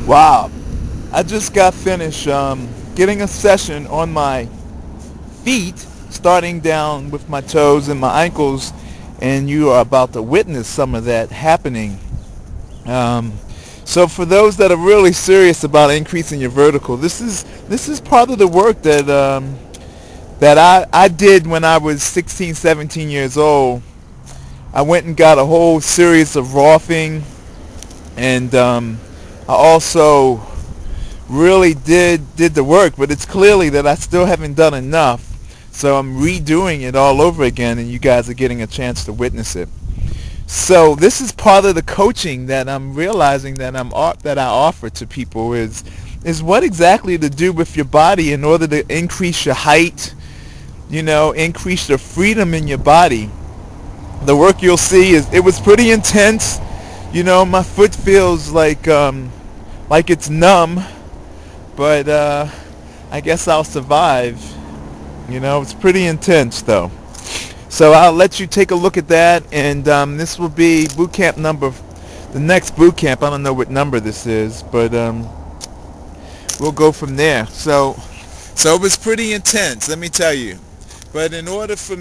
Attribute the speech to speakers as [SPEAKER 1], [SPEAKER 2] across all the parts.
[SPEAKER 1] Wow, I just got finished getting a session on my feet, starting down with my toes and my ankles, and you are about to witness some of that happening. Um, so for those that are really serious about increasing your vertical, this is part of the work that I did when I was 16, 17 years old. I went and got a whole series of roughing, and I also really did the work, but it's clearly that I still haven't done enough. So I'm redoing it all over again, and you guys are getting a chance to witness it. So this is part of the coaching that I'm realizing that I offer to people is what exactly to do with your body in order to increase your height, increase the freedom in your body. The work you'll see it was pretty intense. My foot feels like it's numb, but I guess I'll survive. It's pretty intense though. So I'll let you take a look at that, and this will be the next boot camp. I don't know what number this is, but we'll go from there. So it was pretty intense, let me tell you. But in order for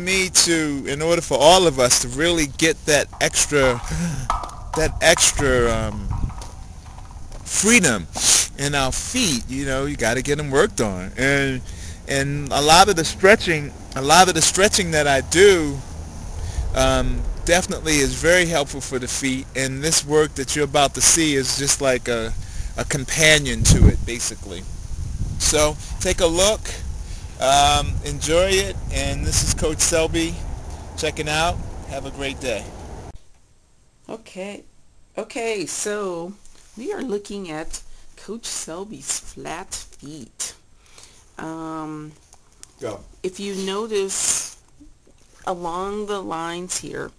[SPEAKER 1] all of us to really get that extra freedom in our feet, you got to get them worked on, and a lot of the stretching that I do definitely is very helpful for the feet, and this work that you're about to see is just like a companion to it, basically. So take a look, enjoy it, and this is Coach Selby checking out. Have a great day.
[SPEAKER 2] Okay, so we are looking at Coach Selby's flat feet.
[SPEAKER 1] Go.
[SPEAKER 2] If you notice along the lines here,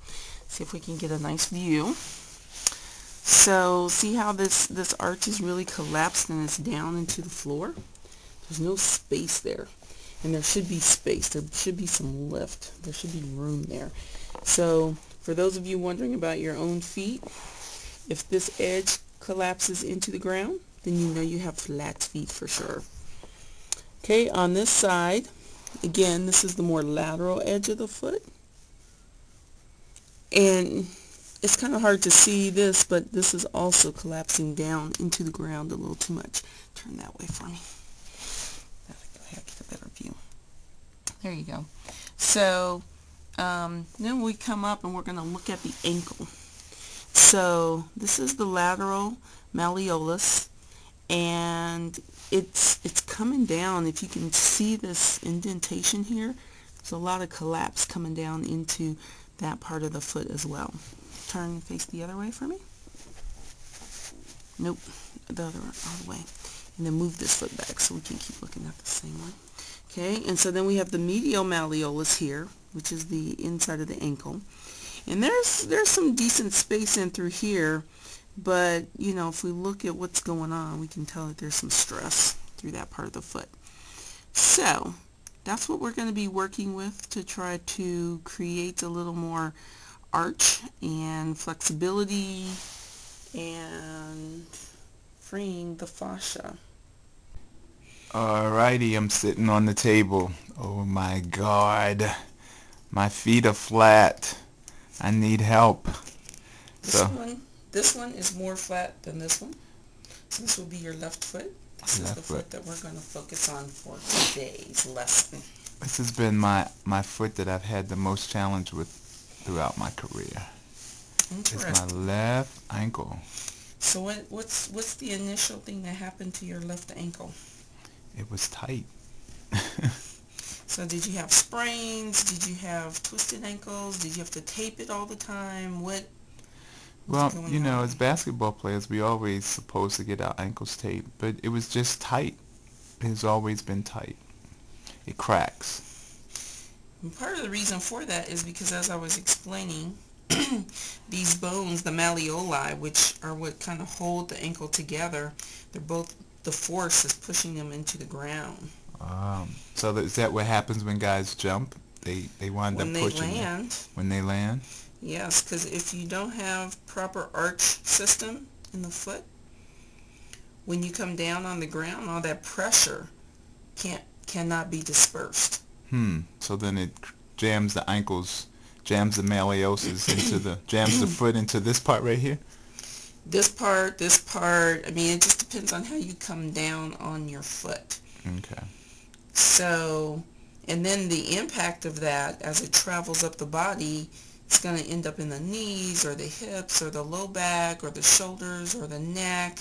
[SPEAKER 2] see if we can get a nice view. So see how this arch is really collapsed and it's down into the floor? There's no space there. And there should be space. There should be some lift. There should be room there. So for those of you wondering about your own feet, if this edge collapses into the ground, then you know you have flat feet for sure. Okay, on this side, again, this is the more lateral edge of the foot. And it's kind of hard to see this, but this is also collapsing down into the ground a little too much. Turn that way for me. That'll get a better view. There you go. So then we come up and we're going to look at the ankle. So this is the lateral malleolus, and it's coming down. If you can see this indentation here, there's a lot of collapse coming down into that part of the foot as well. Turn and face the other way for me. Nope, the other all the way. And then move this foot back so we can keep looking at the same one. Okay, and so then we have the medial malleolus here, which is the inside of the ankle. And there's some decent space in through here, but if we look at what's going on, we can tell that there's some stress through that part of the foot. So that's what we're going to be working with to try to create a little more arch and flexibility and freeing the fascia.
[SPEAKER 1] Alrighty, I'm sitting on the table. Oh my God, my feet are flat. I need help.
[SPEAKER 2] This one is more flat than this one. So this will be your left foot. This is the foot that we're going to focus on for today's lesson.
[SPEAKER 1] This has been my foot that I've had the most challenge with throughout my career. It's my left ankle.
[SPEAKER 2] So what's the initial thing that happened to your left ankle?
[SPEAKER 1] It was tight.
[SPEAKER 2] So did you have sprains? Did you have twisted ankles? Did you have to tape it all the time?
[SPEAKER 1] Well, as basketball players, we always supposed to get our ankles taped, but it was just tight. It has always been tight. It cracks.
[SPEAKER 2] And part of the reason for that is because, as I was explaining, these bones, the malleoli, which are what kind of hold the ankle together, the force is pushing them into the ground.
[SPEAKER 1] So is that what happens when guys jump? They wind up pushing them when they land?
[SPEAKER 2] Yes, because if you don't have proper arch system in the foot, when you come down on the ground, all that pressure cannot be dispersed.
[SPEAKER 1] So then it jams the ankles, jams the malleosis into jams the foot into this part right here?
[SPEAKER 2] This part, I mean, it just depends on how you come down on your foot.
[SPEAKER 1] Okay.
[SPEAKER 2] So, and then the impact of that as it travels up the body, it's going to end up in the knees or the hips or the low back or the shoulders or the neck.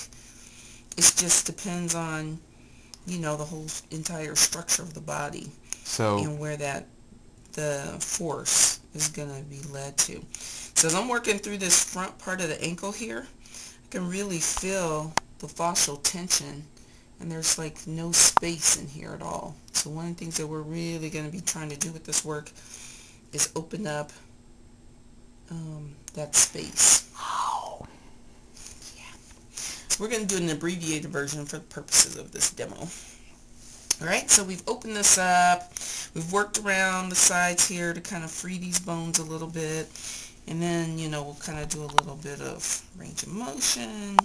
[SPEAKER 2] It just depends on, you know, the whole entire structure of the body.
[SPEAKER 1] So,
[SPEAKER 2] and where the force is going to be led to. So as I'm working through this front part of the ankle here, I can really feel the fascial tension, and there's like no space in here at all. So one of the things that we're really going to be trying to do with this work is open up that space.
[SPEAKER 1] Wow.
[SPEAKER 2] Yeah. So we're going to do an abbreviated version for the purposes of this demo. Alright, so we've opened this up, we've worked around the sides here to kind of free these bones a little bit, and then, you know, we'll kind of do a little bit of range of motion.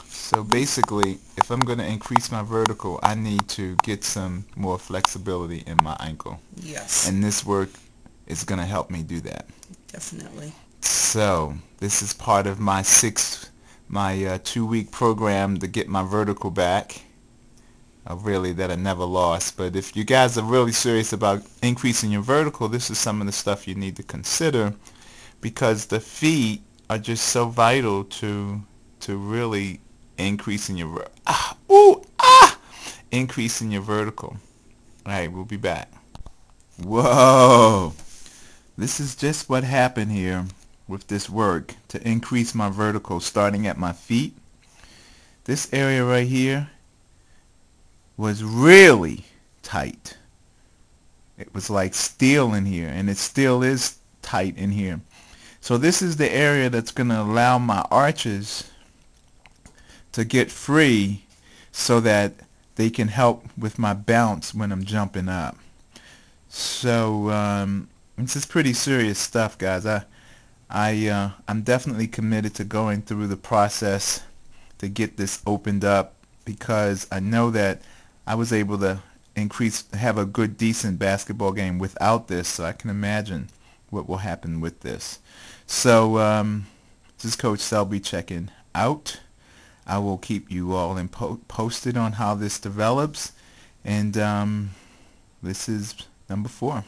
[SPEAKER 1] So basically, if I'm going to increase my vertical, I need to get some more flexibility in my ankle.
[SPEAKER 2] Yes.
[SPEAKER 1] And this work is going to help me do that.
[SPEAKER 2] Definitely.
[SPEAKER 1] So, this is part of my 2-week program to get my vertical back. Really, that I never lost. But if you guys are really serious about increasing your vertical, this is some of the stuff you need to consider, because the feet are just so vital to really increasing your increasing your vertical. All right, we'll be back. Whoa, this is just what happened here with this work to increase my vertical, starting at my feet. This area right here was really tight. It was like steel in here, and it still is tight in here. So this is the area that's going to allow my arches to get free so that they can help with my bounce when I'm jumping up. So this is pretty serious stuff, guys. I'm definitely committed to going through the process to get this opened up, because I know that I was able to have a good, decent basketball game without this, so I can imagine what will happen with this. So this is Coach Selby checking out. I will keep you all posted on how this develops, and this is number 4.